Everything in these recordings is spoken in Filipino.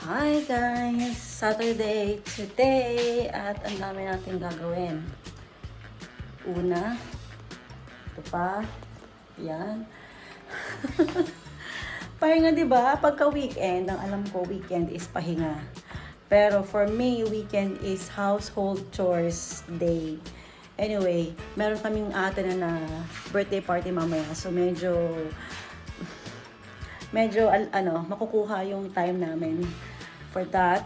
Hi guys! Saturday today at ang dami natin gagawin. Una, ito pa, yan. Pahinga, diba? Pagka weekend, ang alam ko weekend is pahinga. Pero for me, weekend is household chores day. Anyway, meron kaming ate na birthday party mamaya. So medyo makukuha yung time namin for that.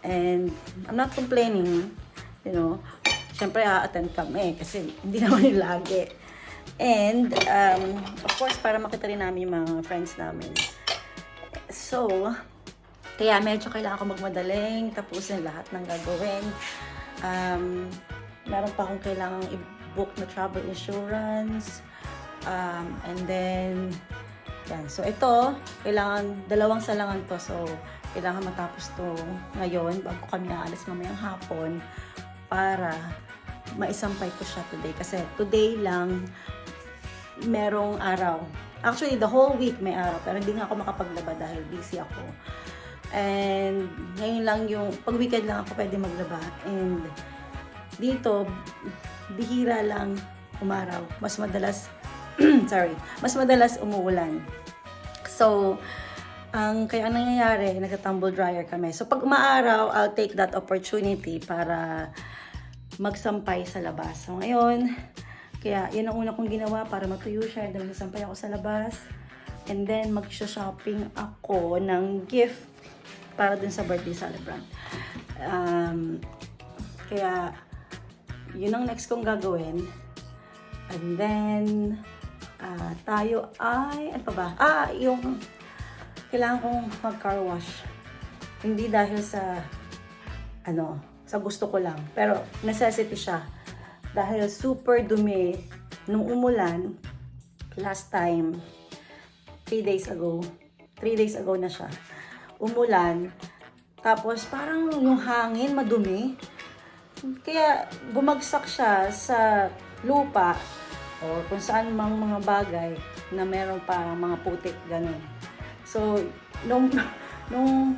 And I'm not complaining, you know. Syempre, a-attend kami kasi hindi naman yung lagi. And, of course, para makita rin namin yung mga friends namin. So, kaya medyo kailangan ko magmadaling, tapusin lahat ng gagawin. Meron pa akong kailangang i-book na travel insurance. And then, yan. So, ito, kailangan, dalawang salangan to. So, kailangan matapos to ngayon bago kami aalis mamayang hapon para maisampay ko siya today. Kasi today lang merong araw. Actually, the whole week may araw. Pero hindi nga ako makapaglaba dahil busy ako. And ngayon lang yung, pag weekend lang ako pwede maglaba. And dito, bihira lang umaraw. Mas madalas mas madalas umuulan. So, kaya ang nangyayari, nagta-tumble dryer kami. So, pag umaaraw, I'll take that opportunity para magsampay sa labas. So, ngayon, kaya yan ang una kong ginawa para matuyo siya. Then, magsampay ako sa labas. And then, mag-shopping ako ng gift para dun sa birthday celebrant. Kaya, yun ang next kong gagawin. And then, tayo ay, ano pa ba? Yung kailangan kong mag-car wash. Hindi dahil sa, sa gusto ko lang. Pero, necessity siya. Dahil super dumi nung umulan, last time, 3 days ago na siya. Umulan, tapos parang yung hangin madumi. Kaya, bumagsak siya sa lupa, o kung saan mang mga bagay na meron pa mga putik, ganun. So, nung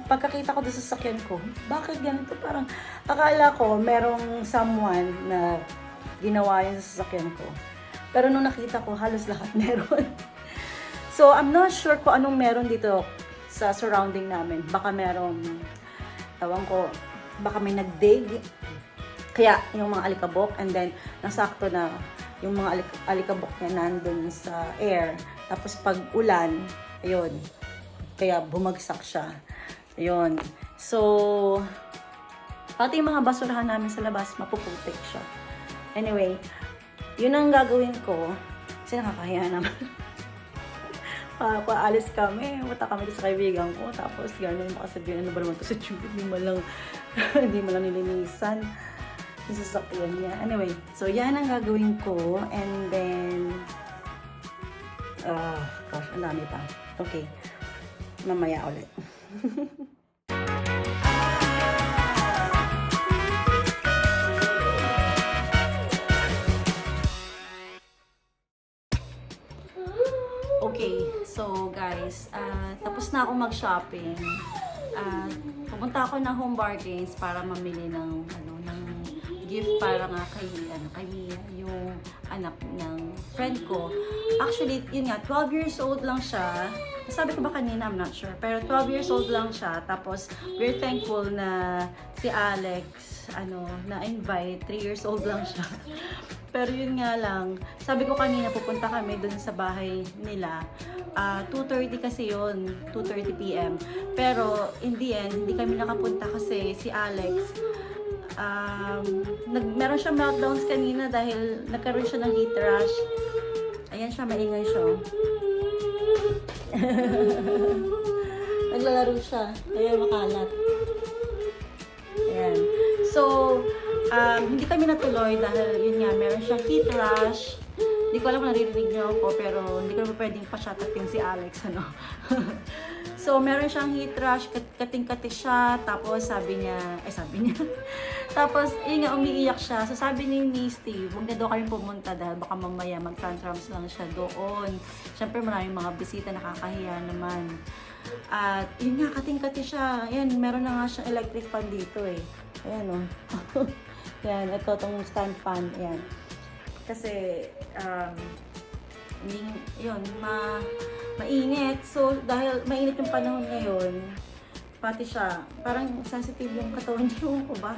pagkakita ko doon sa sasakyan ko, bakit ganito? Parang akala ko merong someone na ginawa yun sa sasakyan ko. Pero nung nakita ko, halos lahat meron. So, I'm not sure kung anong meron dito sa surrounding namin. Baka merong, tawang ko, baka may nagdig. Kaya, yung mga alikabok, and then, nasakto na yung mga alikabok niya nandun sa air. Tapos pag ulan, ayun, kaya bumagsak siya. Ayun. So, pati yung mga basurahan namin sa labas, mapuputik siya. Anyway, yun ang gagawin ko. Kasi nakakahiya naman. Paalis kami, mata kami sa kaibigan ko. Tapos gano'n makasabihin, ano ba naman ito sa tube? Hindi mo lang nilinisan yung sasakyan niya. Anyway, so yan ang gagawin ko. And then, gosh, ang dami pa. Okay, mamaya ulit. Okay, so guys, tapos na ako mag-shopping. Pupunta ako ng Home Bargains para mamili ng gift para nga kay Mia, yung anak ng friend ko. Actually, yun nga, 12 years old lang siya. Sabi ko ba kanina, I'm not sure. Pero 12 years old lang siya. Tapos, we're thankful na si Alex, na-invite. 3 years old lang siya. Pero yun nga lang, sabi ko kanina, pupunta kami dun sa bahay nila. 2:30 kasi yun, 2:30 p.m. Pero, in the end, hindi kami nakapunta kasi si Alex, meron siya meltdowns kanina dahil nagkaroon siya ng heat rash. Ayan siya, maingay siya. Naglalaro siya, kaya makalat. Ayan. So, hindi kami natuloy dahil yun nga, meron siyang heat rash. Hindi ko alam kung naririnig niyo ako, pero hindi ko naman pwedeng pa-shutupin si Alex, So, meron siyang heat rash, kating-kati siya, tapos sabi niya, tapos, yun nga, umiiyak siya. So, sabi ni Steve, huwag na daw kami pumunta dahil baka mamaya mag-tantrums lang siya doon. Siyempre, maraming mga bisita, nakakahiya naman. At yun nga, kating-kati siya. Ayan, meron na nga siyang electric fan dito eh. Ayan o. Yan, ito tong stand fan. Ayan. Kasi, yun, mainit. So, dahil mainit yung panahon ngayon, pati siya, parang sensitive yung katawan niyo ko ba?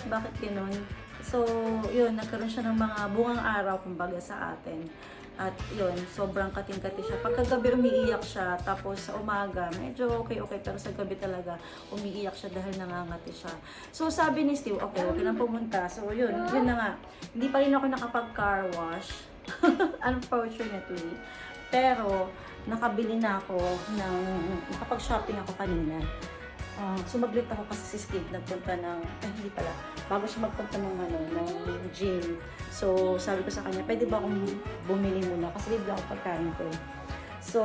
Bakit gano'n? So, yun, nagkaroon siya ng mga bungang araw, kumbaga, sa atin. At yun, sobrang kating-kati siya. Pagkagabi umiiyak siya, tapos sa umaga, medyo okay, pero sa gabi talaga, umiiyak siya dahil nangangati siya. So, sabi ni Steve, okay, huwag nang pumunta. So, yun na nga. Hindi pa rin ako nakapag-car wash, unfortunately. Pero, nakabili na ako nakapag-shopping ako kanina. Sumaglit ako kasi si Steve nagpunta ng, hindi pala, bago siya magpunta ng gym. So, sabi ko sa kanya, pwede ba akong bumili muna? Kasi libre ako pagkain ko eh. So,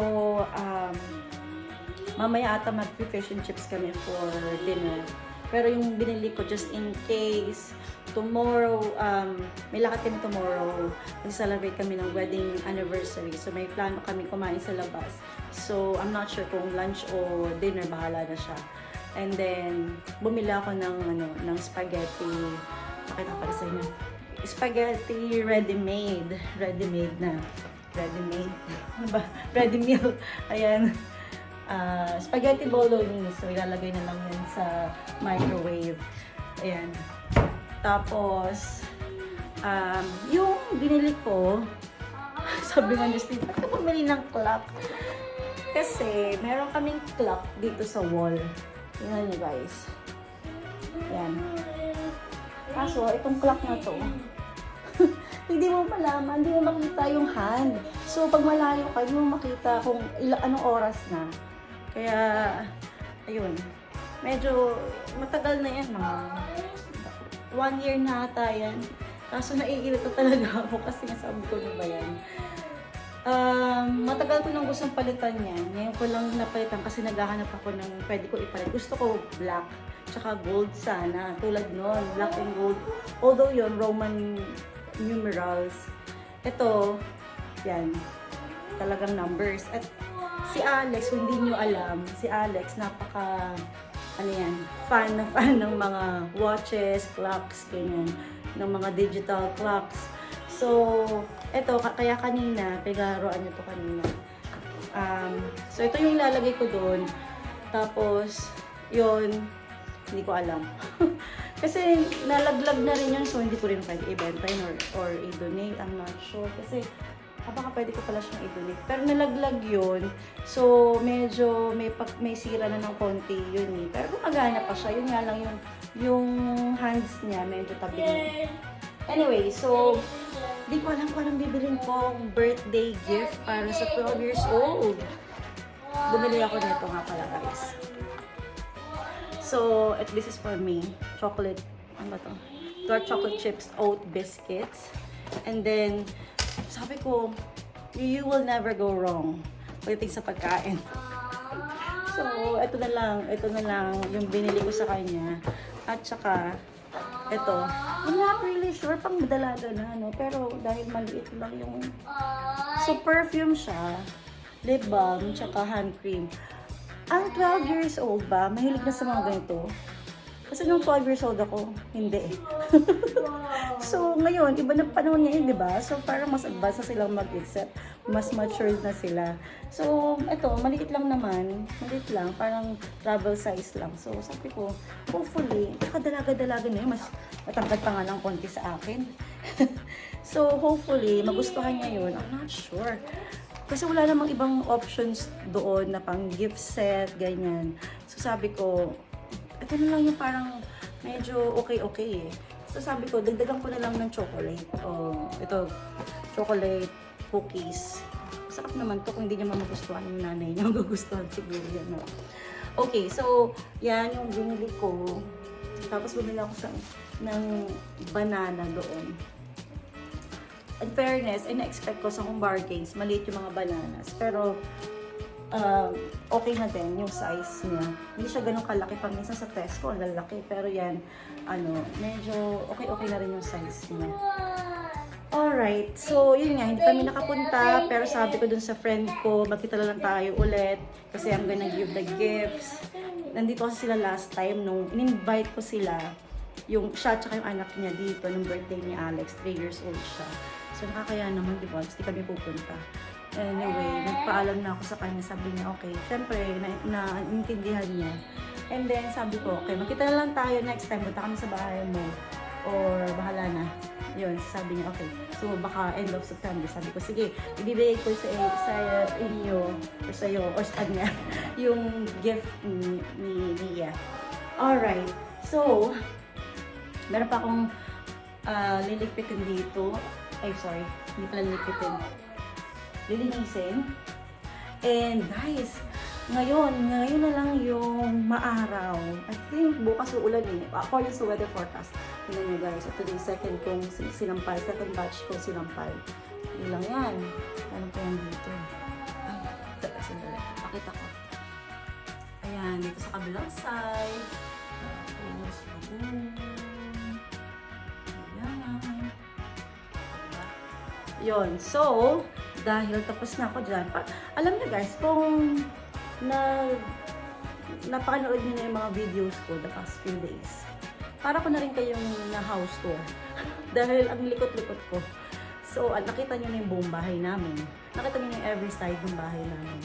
mamaya ata mag-fish and chips kami for dinner. Pero yung binili ko just in case, tomorrow, may lakad kami tomorrow. Mag-celebrate kami ng wedding anniversary. So, may plano kami kumain sa labas. So, I'm not sure kung lunch o dinner, bahala na siya. And then, bumili ako ng spaghetti. Pakita ko para sa inyo. Spaghetti ready-made. Ready-made na. Ready-made. Ano ba? Ready meal. Ayan. Spaghetti bolognese. So, ilalagay na lang yan sa microwave. Ayan. Tapos, yung binili ko, sabi nga ni Steve, bakit ka bumili ng clock? Kasi, meron kaming clock dito sa wall. Tingnan nyo guys. Yan. Kaso, itong clock na to, hindi mo malaman, hindi mo makita yung hand. So, pag malayo ka, hindi mo makita kung anong oras na. Kaya, ayun. Medyo matagal na yan, mga 1 year na ata yan. Kaso naiirita talaga ako kasi nasabi ko na ba yan. Matagal ko nang gustong palitan yan. Ngayon ko lang napalitan kasi naghahanap ako ng pwede ko ipalit. Gusto ko black, tsaka gold sana. Tulad nun, black and gold. Although yun, Roman numerals. Ito, yan, talagang numbers. At si Alex, kung hindi nyo alam, si Alex, napaka, fan ng mga watches, clocks, ganyan, ng mga digital clocks. So, eto, kaya kanina, pigaroan nyo to kanina. So, ito yung ilalagay ko doon. Tapos, yun, hindi ko alam. Kasi, nalaglag na rin yun, so hindi ko rin pwede i-benta yun or i-donate. I'm not sure. Kasi, baka pwede ko pala siyang i-donate. Pero nalaglag yun. So, medyo may sira na ng konti yun eh. Pero gumagana pa siya. Yun nga lang yung hands niya, medyo tabi. Anyway, so, di ko alam kung anong bibilin kong birthday gift para sa 12 years old. Bumili ako nito nga pala guys. So, this is for me. Chocolate, ano ba to? Dark chocolate chips, oat biscuits. And then, sabi ko, you will never go wrong pagdating sa pagkain. So, ito na lang yung binili ko sa kanya. At saka, ito, I'm not really sure, pang dalaga na, no? Pero dahil maliit lang yung, so perfume siya, lip balm, tsaka hand cream. Ang 12 years old ba, mahilig na sa mga ganito? Kasi nung 12 years old ako, hindi. So ngayon, iba na panahon ngayon, di ba? So parang mas advanced na silang mag-isip, mas matured na sila. So ito, maliit lang naman, maliit lang, parang travel size lang. So sabi ko, hopefully, dalaga-dalaga na yun, mas matangkad pa nga ng konti sa akin. So hopefully, magustuhan niya yun. I'm not sure. Kasi wala namang ibang options doon na pang gift set, ganyan. So sabi ko, ito na lang yung parang medyo okay eh. So sabi ko, dagdagan ko na lang ng chocolate. Ito, chocolate cookies. Sarap naman to kung hindi niya magustuhan yung nanay niya. Magugustuhan siguro yan. No? Okay, so yan yung binili ko. Tapos bumili ako ng banana doon. In fairness, na-expect ko sa kong bargains, maliit yung mga bananas. Pero, okay na din yung size niya. Hindi siya ganun kalaki. Pag minsan sa Tesco, ang lalaki. Pero yan, medyo okay na rin yung size niya. Alright. Alright, so yun nga, hindi kami nakapunta, pero sabi ko dun sa friend ko, magkita lang tayo ulit, kasi I'm gonna give the gifts. Nandito kasi sila last time, nung in-invite ko sila, yung siya at yung anak niya dito, nung birthday ni Alex, 3 years old siya. So nakakaya naman, di ba, hindi kami pupunta. Anyway, nagpaalam na ako sa kanya, sabi niya, okay, syempre, naintindihan niya. And then, sabi ko, okay, magkita na lang tayo next time, punta kami sa bahay mo, or bahala na. Yun, sabi niya, okay. So, baka end of September. Sabi ko, sige, ibibigay ko sa inyo, or sa iyo, or sa kanya, yung gift ni Nia. Alright. So, meron pa akong liligpitin dito. Ay, sorry. Hindi pala liligpitin. Lilinisin. And guys, ngayon na lang yung maaraw. I think bukas uulan eh. According sa weather forecast. Tignan nyo guys. Ito yung second kong sinampal. Second batch kong sinampal. Yun lang yan. Meron pa yan dito. Ay, sandali. Pakita ko. Ayan, dito sa kabilang side. Tapos, ayan. Yun. So, dahil tapos na ako dyan. Alam niyo guys, kung napakanood niyo na yung mga videos ko the past few days, para ko na rin kayong na-house tour. Dahil ang likot-likot ko. So, nakita niyo na yung buong bahay namin. Nakita niyo na yung every side ng bahay namin.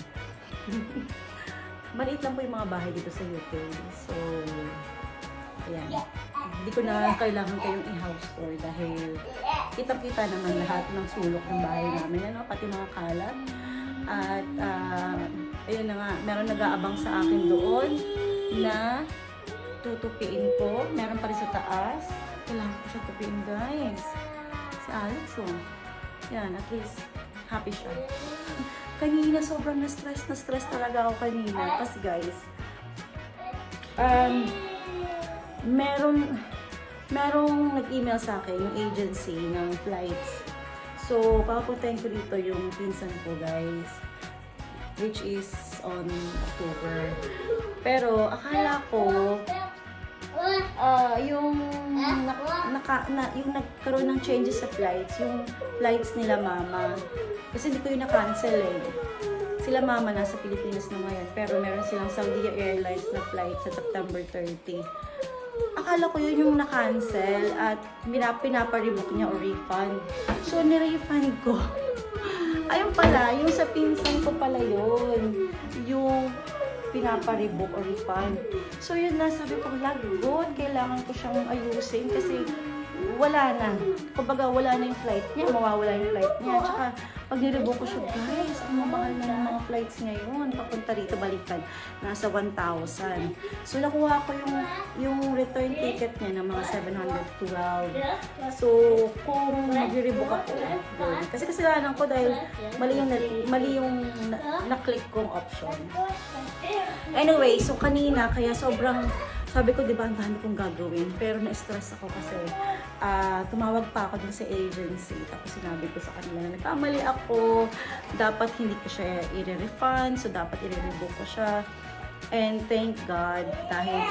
Maliit lang po yung mga bahay dito sa UK. So, ayan. Hindi ko na kailangan kayong i-house tour dahil kitang-kita naman lahat ng sulok ng bahay namin. Ano? Pati mga kalat. At, ayun na nga, meron nag-aabang sa akin doon na tutupiin ko. Meron pa rin sa taas. Kailangan ko siya tupiin, guys. Si Alex, oh. Yan, at least, happy siya. Kanina, sobrang na-stress talaga ako kanina. Kasi, guys, merong nag-email sa akin, yung agency ng flights. So, papapuntahin ko dito yung pinsan ko, guys. Which is on October. Pero, akala ko, yung nagkaroon ng changes sa flights, yung flights nila mama. Kasi hindi ko yung na-cancel eh. Sila mama nasa Pilipinas na ngayon, pero meron silang Saudi Airlines na flight sa September 30. Akala ko yun yung na-cancel at pinapa-rebook niya o refund. So, ni-refund ko. Ayun pala, yung sa pinsan ko pala yun. Yung pinapa-rebook o refund. So, yun na, sabi ko, lagot, kailangan ko siyang ayusin kasi wala na. Kumbaga, wala na yung flight niya, mawawala yung flight niya. Tsaka, pag nirebook ko siya, guys, ang mamahal na ng mga flights ngayon. Papunta rito, balikan. Nasa 1,000. So, nakuha ko yung return ticket niya ng mga 712. So, kung mag-rebook ako, yun. Kasi kasalanan ko dahil mali yung na-click kong option. Anyway, so kanina, kaya sobrang, sabi ko, di ba, ang dami kong gagawin. Pero na-stress ako kasi tumawag pa ako dun sa agency. Tapos sinabi ko sa kanila na nagkamali ako. Dapat hindi ko siya i-refund. So, dapat i-rebook ko siya. And thank God, dahil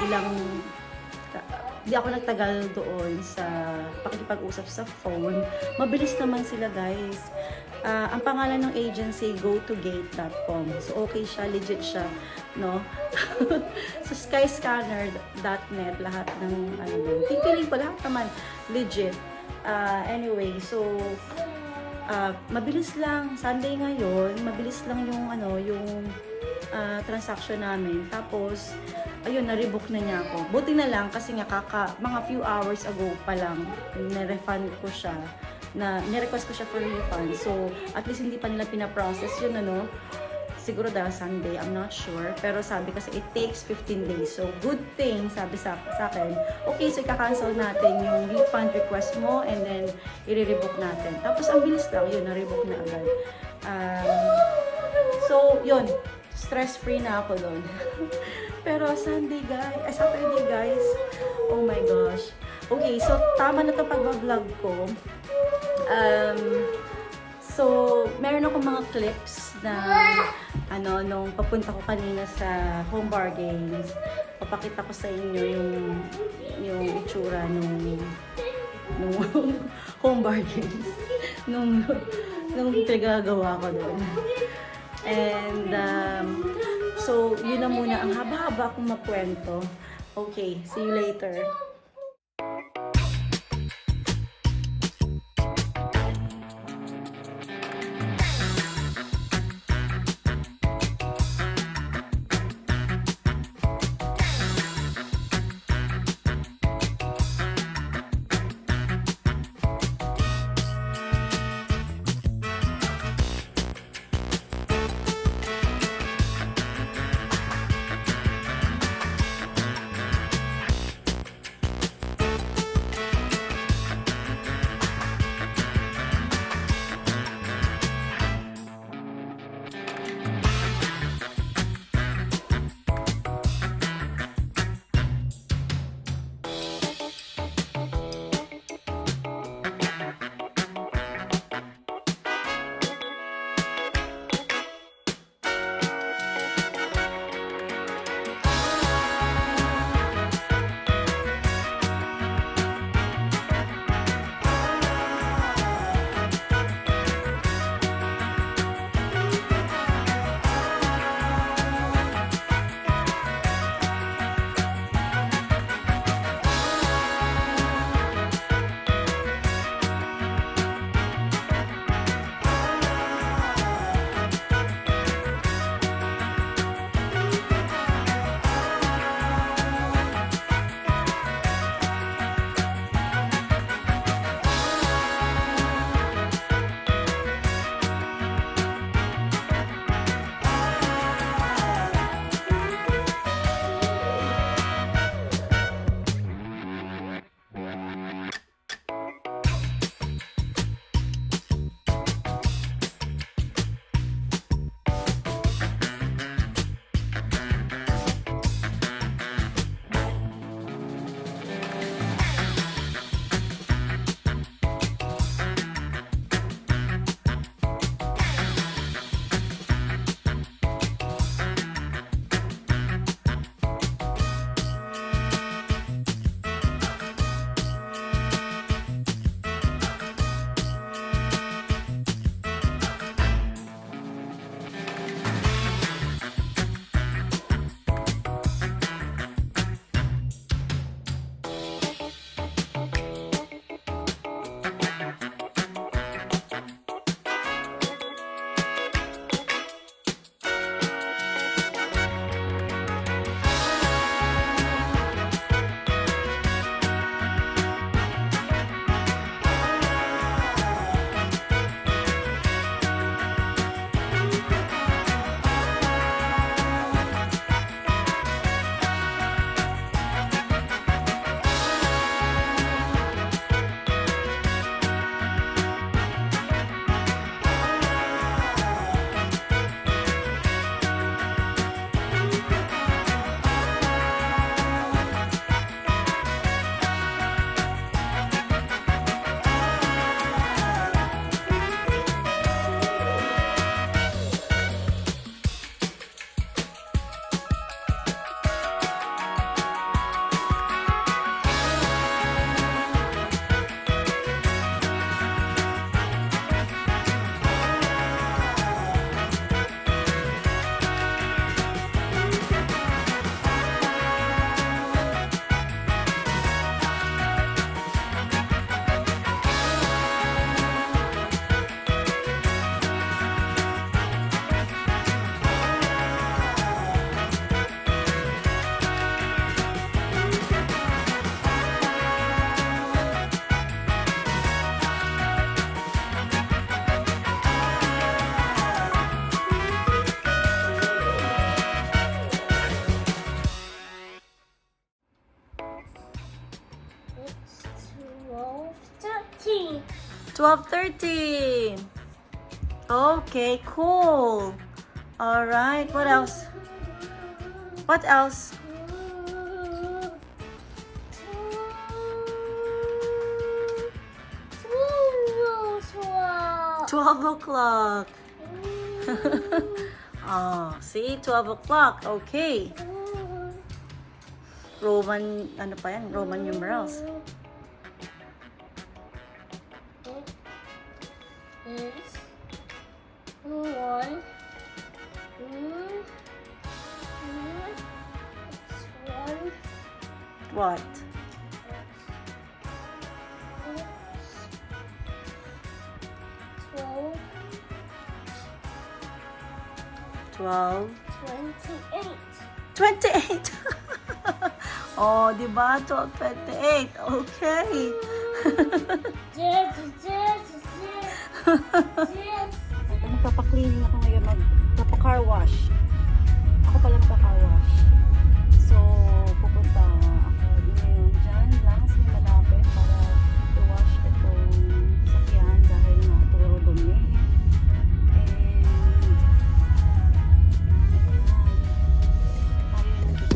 di ako nagtagal doon sa pakikipag-usap sa phone. Mabilis naman sila, guys. Ang pangalan ng agency, gotogate.com. So, okay siya, legit siya, no? So, skyscanner.net, lahat ng, feeling ko lahat naman, legit. Anyway, so, mabilis lang, Sunday ngayon, mabilis lang yung transaction namin. Tapos, ayun, na-rebook na niya ako. Buti na lang, kasi nga mga few hours ago pa lang, na-refund ko siya. Ni-request ko siya for refund. So, at least hindi pa nila pina-process yun, siguro dahil Sunday, I'm not sure. Pero sabi kasi, it takes 15 days. So, good thing, sabi sa akin, okay, so ika-cancel natin yung refund request mo and then, i-rebook natin. Tapos, ang bilis lang, yun, na-rebook na agad. So, yun, stress-free na ako doon. Pero, Saturday, guys, oh my gosh. Okay, so, tama na ito pag-vlog ko. So, meron akong mga clips na nung papunta ko kanina sa Home Bargains, papakita ko sa inyo yung itsura nung home bargains nung pinagagawa ko doon. And so yun na muna, ang haba-haba kong magkwento. Okay, see you later. It's 12:13. 12:30. Okay, cool. All right, what else? What else? 12 o'clock. Oh, see? 12 o'clock. Okay. Roman, ano pa yan? Roman numerals. is one. What? Twelve. 12. 28. 28. Oh, di ba? 12, 28. Okay. Yes. Magpapa-cleaning ako ngayon. Magpapa-car wash. Ako pala magpa-car wash. So, pupunta ako ngayon dyan lang sa malapit para i-wash itong sakyan dahil nga puro dumi.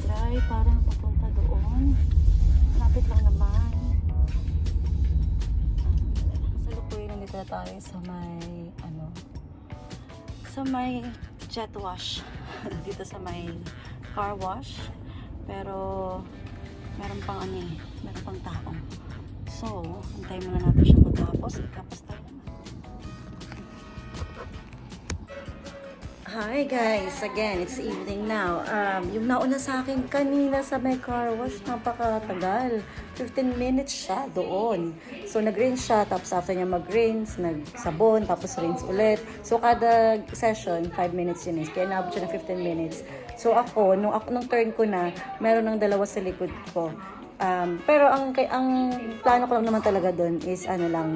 Tayo parang papunta doon. Malapit lang naman. Sa lukuy, nandito na tayo sa may jet wash. Dito sa may car wash. Pero meron pang meron pang tao. So, antayin muna natin siya matapos. Tapos tayo naman. Hi guys! Again, it's evening now. Yung nauna sa akin kanina sa may car wash, napakatagal. 15 minutes siya doon. So, nag-rinse siya, tapos after niya mag-rinse, nagsabon, tapos rinse ulit. So, kada session, 5 minutes yun. Kaya naabot siya ng 15 minutes. So, nung turn ko na, meron ng dalawa sa likod ko. Pero ang plano ko lang naman talaga doon is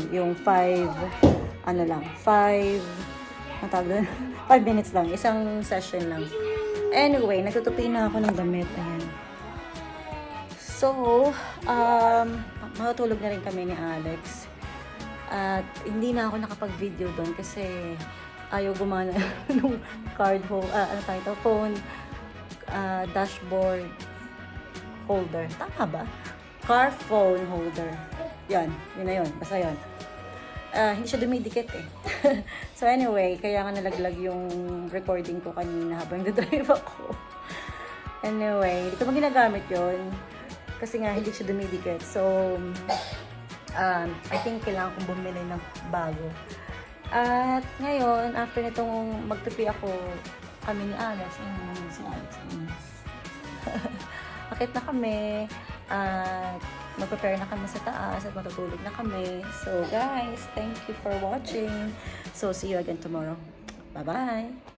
yung 5 minutes lang, isang session lang. Anyway, nagtutupi na ako ng damit. Ayan. So, matutulog na rin kami ni Alex. At hindi na ako nakapag-video doon kasi ayaw gumana ng phone, dashboard holder. Tama ba? Car phone holder. Yun na yun. Basta yun. Hindi siya dumidikit eh. So anyway, kaya nga nalaglag yung recording ko kanina habang nag-drive ako. Anyway, hindi ko pa ginagamit yun. Kasi nga hindi siya dumidikit. So, I think kailangan kong bumili ng bago. At ngayon, after nitong magtupi ako, kami ni Alex. Si Alex. Akit na kami. At mag-prepare na kami sa taas at matutulog na kami. So guys, thank you for watching. So see you again tomorrow. Bye-bye!